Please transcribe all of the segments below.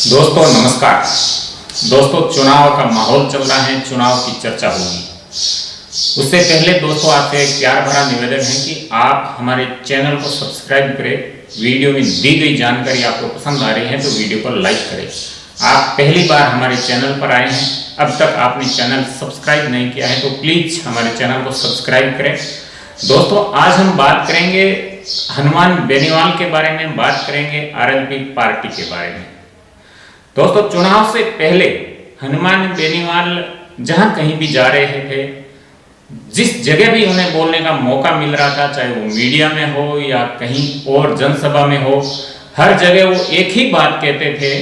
दोस्तों नमस्कार। दोस्तों चुनाव का माहौल चल रहा है, चुनाव की चर्चा होगी। उससे पहले दोस्तों आपसे एक प्यार भरा निवेदन है कि आप हमारे चैनल को सब्सक्राइब करें। वीडियो में दी गई जानकारी आपको पसंद आ रही है तो वीडियो को लाइक करें। आप पहली बार हमारे चैनल पर आए हैं, अब तक आपने चैनल सब्सक्राइब नहीं किया है तो प्लीज हमारे चैनल को सब्सक्राइब करें। दोस्तों आज हम बात करेंगे हनुमान बेनीवाल के बारे में, बात करेंगे आरएलपी पार्टी के बारे में। दोस्तों चुनाव से पहले हनुमान बेनीवाल जहां कहीं भी जा रहे थे, जिस जगह भी उन्हें बोलने का मौका मिल रहा था, चाहे वो मीडिया में हो या कहीं और जनसभा में हो, हर जगह वो एक ही बात कहते थे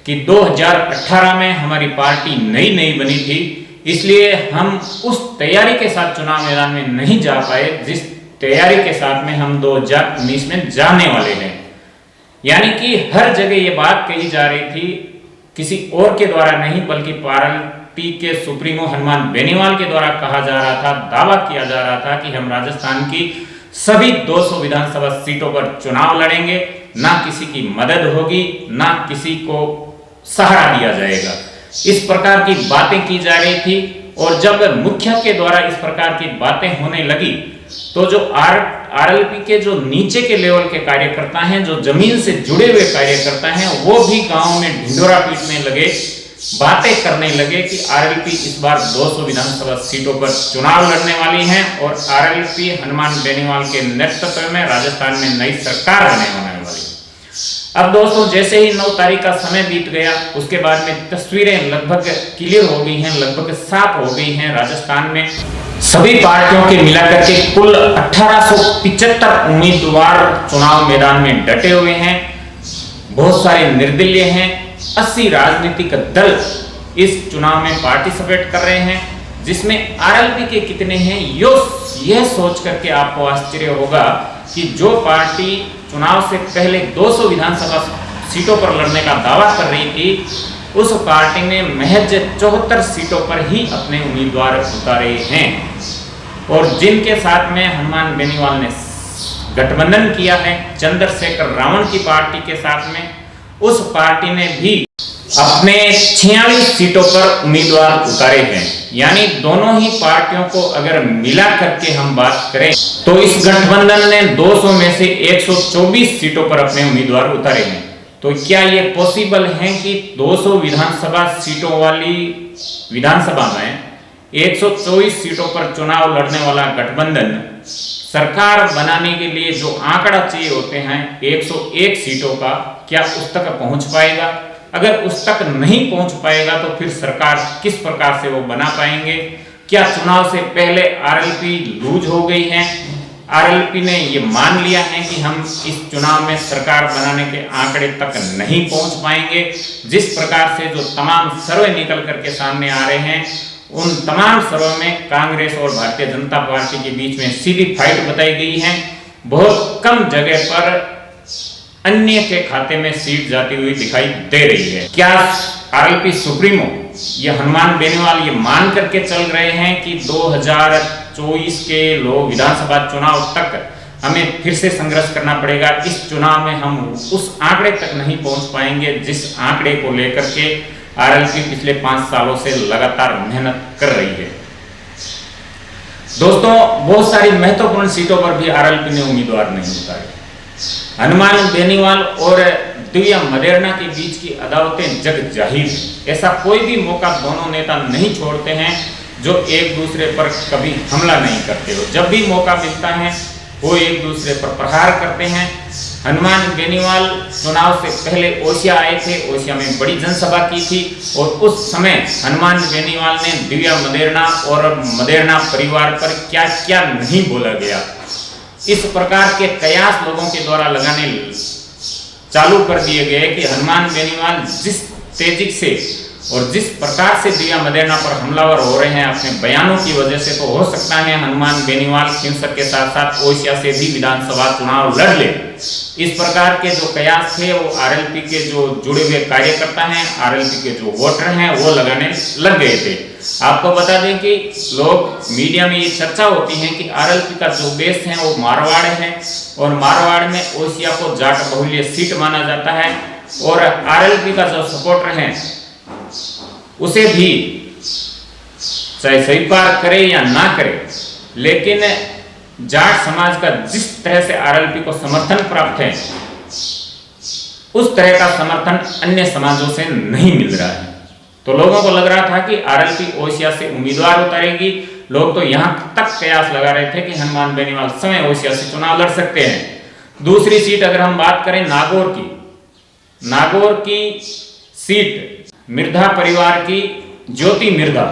कि 2018 में हमारी पार्टी नई बनी थी, इसलिए हम उस तैयारी के साथ चुनाव मैदान में नहीं जा पाए जिस तैयारी के साथ में हम 2019 में जाने वाले हैं। यानी कि हर जगह ये बात कही जा रही थी, किसी और के द्वारा नहीं बल्कि पार्टी के सुप्रीमो हनुमान बेनीवाल के द्वारा कहा जा रहा था, दावा किया जा रहा था कि हम राजस्थान की सभी 200 विधानसभा सीटों पर चुनाव लड़ेंगे, ना किसी की मदद होगी, ना किसी को सहारा दिया जाएगा। इस प्रकार की बातें की जा रही थी। और जब मुखिया के द्वारा इस प्रकार की बातें होने लगी तो जो आरएलपी के जो नीचे के लेवल के कार्यकर्ता हैं, जो जमीन से जुड़े हुए कार्यकर्ता हैं, वो भी गांव में ढिंडोरा पीटने लगे, बातें करने लगे कि आरएलपी इस बार 200 विधानसभा सीटों पर चुनाव लड़ने वाली है और आरएलपी हनुमान बेनीवाल के नेतृत्व में राजस्थान में नई सरकार बनने वाली है। अब दोस्तों जैसे ही 9 तारीख का समय बीत गया, उसके बाद में तस्वीरें लगभग क्लियर हो गई हैं, लगभग साफ हो गई हैं। राजस्थान में सभी पार्टियों के मिलाकर के कुल 1875 उम्मीदवार चुनाव मैदान में डटे हुए हैं। बहुत सारे निर्दलीय हैं। 80 राजनीतिक दल इस चुनाव में पार्टिसिपेट कर रहे हैं, जिसमें आरएलपी के कितने हैं यह सोच करके आपको आश्चर्य होगा कि जो पार्टी चुनाव से पहले 200 विधानसभा सीटों पर लड़ने का दावा कर रही थी, उस पार्टी ने महज 74 सीटों पर ही अपने उम्मीदवार उतारे हैं। और जिनके साथ में हनुमान बेनीवाल ने गठबंधन किया है चंद्रशेखर रावण की पार्टी के साथ में, उस पार्टी ने भी अपने 46 सीटों पर उम्मीदवार उतारे हैं। यानी दोनों ही पार्टियों को अगर मिला करके हम बात करें तो इस गठबंधन ने 200 में से 124 सीटों पर अपने उम्मीदवार उतारे हैं। तो क्या ये पॉसिबल है कि 200 विधानसभा सीटों वाली विधानसभा में 124 सीटों पर चुनाव लड़ने वाला गठबंधन सरकार बनाने के लिए जो आंकड़ा चाहिए होते हैं 101 सीटों का, क्या उस तक पहुंच पाएगा? अगर उस तक नहीं पहुंच पाएगा तो फिर सरकार किस प्रकार से वो बना पाएंगे? क्या चुनाव से पहले आरएलपी लूज हो गई है? आरएलपी ने ये मान लिया है कि हम इस चुनाव में सरकार बनाने के आंकड़े तक नहीं पहुंच पाएंगे। जिस प्रकार से जो तमाम सर्वे निकल करके सामने आ रहे हैं, उन तमाम सर्वे में कांग्रेस और भारतीय जनता पार्टी के बीच में सीधी फाइट बताई गई है। बहुत कम जगह पर अन्य के खाते में सीट जाती हुई दिखाई दे रही है। क्या आरएलपी सुप्रीमो ये हनुमान बेनीवाल ये मान करके चल रहे हैं कि 2024 के लोग विधानसभा चुनाव तक हमें फिर से संघर्ष करना पड़ेगा, इस चुनाव में हम उस आंकड़े तक नहीं पहुंच पाएंगे जिस आंकड़े को लेकर के आरएलपी पिछले 5 सालों से लगातार मेहनत कर रही है? दोस्तों बहुत सारी महत्वपूर्ण सीटों पर भी आरएलपी ने उम्मीदवार नहीं उतारे। हनुमान बेनीवाल और दिव्या मदेरणा के बीच की अदावतें जग जाहिर है। ऐसा कोई भी मौका दोनों नेता नहीं छोड़ते हैं जो एक दूसरे पर कभी हमला नहीं करते हो। जब भी मौका मिलता है वो एक दूसरे पर प्रहार करते हैं। हनुमान बेनीवाल चुनाव से पहले ओसिया आए थे, ओसिया में बड़ी जनसभा की थी और उस समय हनुमान बेनीवाल ने दिव्या मदेरणा और मदेरणा परिवार पर क्या क्या नहीं बोला गया, इस प्रकार के कयास लोगों के द्वारा लगाने चालू कर दिए गए कि हनुमान बेनीवाल जिस तेजी से और जिस प्रकार से दिव्या मदेरणा पर हमलावर हो रहे हैं अपने बयानों की वजह से, तो हो सकता है हनुमान बेनीवाल खिंसक के साथ साथ ओसिया से भी विधानसभा चुनाव लड़ ले। इस प्रकार के जो कयास थे वो आरएलपी के जो जुड़े हुए कार्यकर्ता हैं, आरएलपी के जो वोटर हैं वो लगाने लग गए थे। आपको बता दें कि लोग मीडिया में ये चर्चा होती है कि आरएलपी का जो बेस है वो मारवाड़ है और मारवाड़ में ओसिया को जाट बहुल्य सीट माना जाता है और आरएलपी का जो सपोर्टर है उसे भी चाहे स्वीकार करे या ना करे, लेकिन जाट समाज का जिस तरह से आरएलपी को समर्थन प्राप्त है उस तरह का समर्थन अन्य समाजों से नहीं मिल रहा है। तो लोगों को लग रहा था कि आरएलपी ओसिया से उम्मीदवार उतारेगी। लोग तो यहां तक कयास लगा रहे थे कि हनुमान बेनीवाल समय ओसिया से चुनाव लड़ सकते हैं। दूसरी सीट अगर हम बात करें नागौर की सीट मिर्धा परिवार की ज्योति मिर्धा,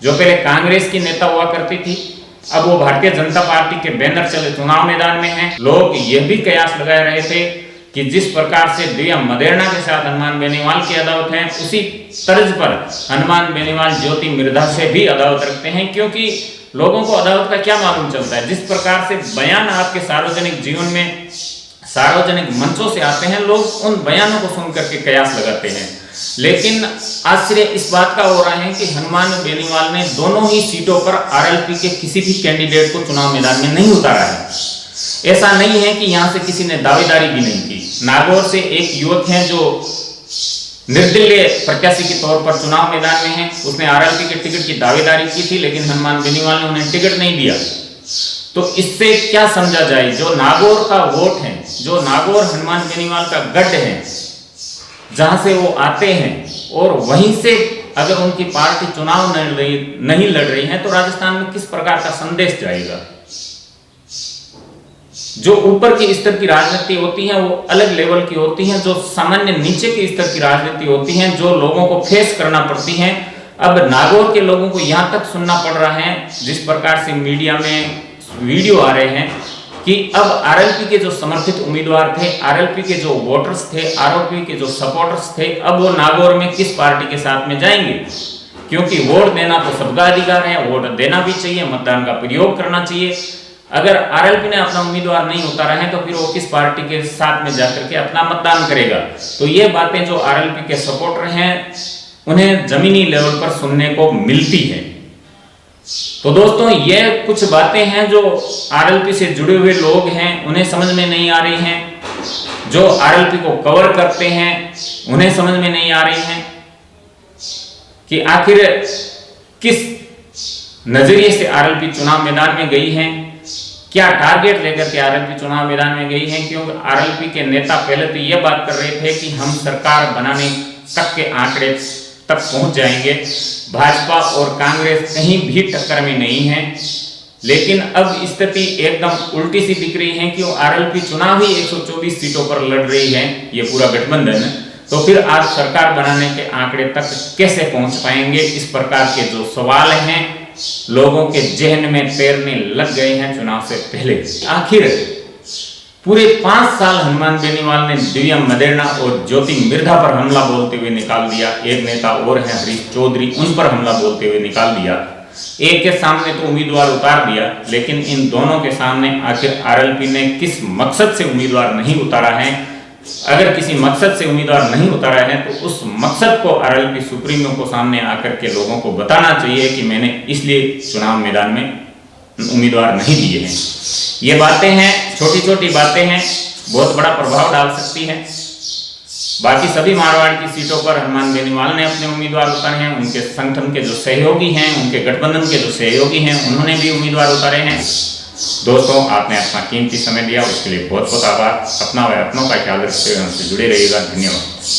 जो पहले कांग्रेस की नेता हुआ करती थी, अब वो भारतीय जनता पार्टी के बैनर चले चुनाव मैदान में हैं। लोग यह भी कयास लगा रहे थे कि जिस प्रकार से दिव्या मदेरणा के साथ हनुमान बेनीवाल की अदावत है, उसी तर्ज पर हनुमान बेनीवाल ज्योति मिर्धा से भी अदावत रखते हैं, क्योंकि लोगों को अदावत का क्या मालूम चलता है। जिस प्रकार से बयान आपके सार्वजनिक जीवन में सार्वजनिक मंचों से आते हैं, लोग उन बयानों को सुन करके कयास लगाते हैं। लेकिन आश्चर्य इस बात का हो रहा है कि हनुमान बेनीवाल ने दोनों ही सीटों पर आरएलपी के किसी भी कैंडिडेट को चुनाव मैदान में नहीं उतारा है। ऐसा नहीं है कि यहां से किसी ने दावेदारी भी नहीं की। नागौर से एक युवक है जो निर्दलीय प्रत्याशी के तौर पर चुनाव मैदान में है, उसने आरएलपी के टिकट की दावेदारी की थी, लेकिन हनुमान बेनीवाल ने उन्हें टिकट नहीं दिया। तो इससे क्या समझा जाए, जो नागौर का वोट है, जो नागौर हनुमान बेनीवाल का गढ़ है, जहां से वो आते हैं, और वहीं से अगर उनकी पार्टी चुनाव नहीं लड़ रही है तो राजस्थान में किस प्रकार का संदेश जाएगा। जो ऊपर के स्तर की राजनीति होती है वो अलग लेवल की होती है, जो सामान्य नीचे के स्तर की राजनीति होती है, जो लोगों को फेस करना पड़ती है। अब नागौर के लोगों को यहां तक सुनना पड़ रहा है, जिस प्रकार से मीडिया में वीडियो आ रहे हैं कि अब आरएलपी के जो समर्थित उम्मीदवार थे, आरएलपी के जो वोटर्स थे, आरएलपी के जो सपोर्टर्स थे, अब वो नागौर में किस पार्टी के साथ में जाएंगे, क्योंकि वोट देना तो सबका अधिकार है, वोट देना भी चाहिए, मतदान का प्रयोग करना चाहिए। अगर आरएलपी ने अपना उम्मीदवार नहीं उतारा है तो फिर वो किस पार्टी के साथ में जाकर के अपना मतदान करेगा। तो ये बातें जो आरएलपी के सपोर्टर हैं उन्हें जमीनी लेवल पर सुनने को मिलती है। तो दोस्तों, ये कुछ बातें हैं जो आरएलपी से जुड़े हुए लोग हैं उन्हें समझ में नहीं आ रही हैं, जो आरएलपी को कवर करते हैं उन्हें समझ में नहीं आ रही हैं कि आखिर किस नजरिए से आरएलपी चुनाव मैदान में गई है, क्या टारगेट लेकर के आरएलपी चुनाव मैदान में गई है। क्योंकि आरएलपी के नेता पहले तो यह बात कर रहे थे कि हम सरकार बनाने तक के आंकड़े तक पहुंच जाएंगे, भाजपा और कांग्रेस कहीं भी टक्कर में नहीं है। लेकिन अब स्थिति एकदम उल्टी सी दिख रही है कि आरएलपी चुनाव ही 124 सीटों पर लड़ रही है, ये पूरा गठबंधन। तो फिर आज सरकार बनाने के आंकड़े तक कैसे पहुंच पाएंगे, इस प्रकार के जो सवाल हैं लोगों के जहन में तैरने लग गए हैं चुनाव से पहले। आखिर पूरे 5 साल हनुमान बेनीवाल ने दिव्या मदेरणा और ज्योति मिर्धा पर हमला बोलते हुए निकाल दिया। एक नेता और है हरीश चौधरी, उन पर हमला बोलते हुए निकाल दिया। एक के सामने तो उम्मीदवार उतार दिया, लेकिन इन दोनों के सामने आखिर आरएलपी ने किस मकसद से उम्मीदवार नहीं उतारा है। अगर किसी मकसद से उम्मीदवार नहीं उतारा है तो उस मकसद को आरएलपी सुप्रीमो को सामने आकर के लोगों को बताना चाहिए कि मैंने इसलिए चुनाव मैदान में उम्मीदवार नहीं दिए हैं। ये बातें हैं, छोटी छोटी बातें हैं, बहुत बड़ा प्रभाव डाल सकती हैं। बाकी सभी मारवाड़ की सीटों पर हनुमान बेनीवाल ने अपने उम्मीदवार उतारे हैं, उनके संगठन के जो सहयोगी हैं, उनके गठबंधन के जो सहयोगी हैं, उन्होंने भी उम्मीदवार उतारे हैं। दोस्तों, आपने अपना कीमती समय दिया, उसके लिए बहुत बहुत आभार। अपना व अपनों का ख्याल रखते हुए हमसे जुड़े रहिएगा। धन्यवाद।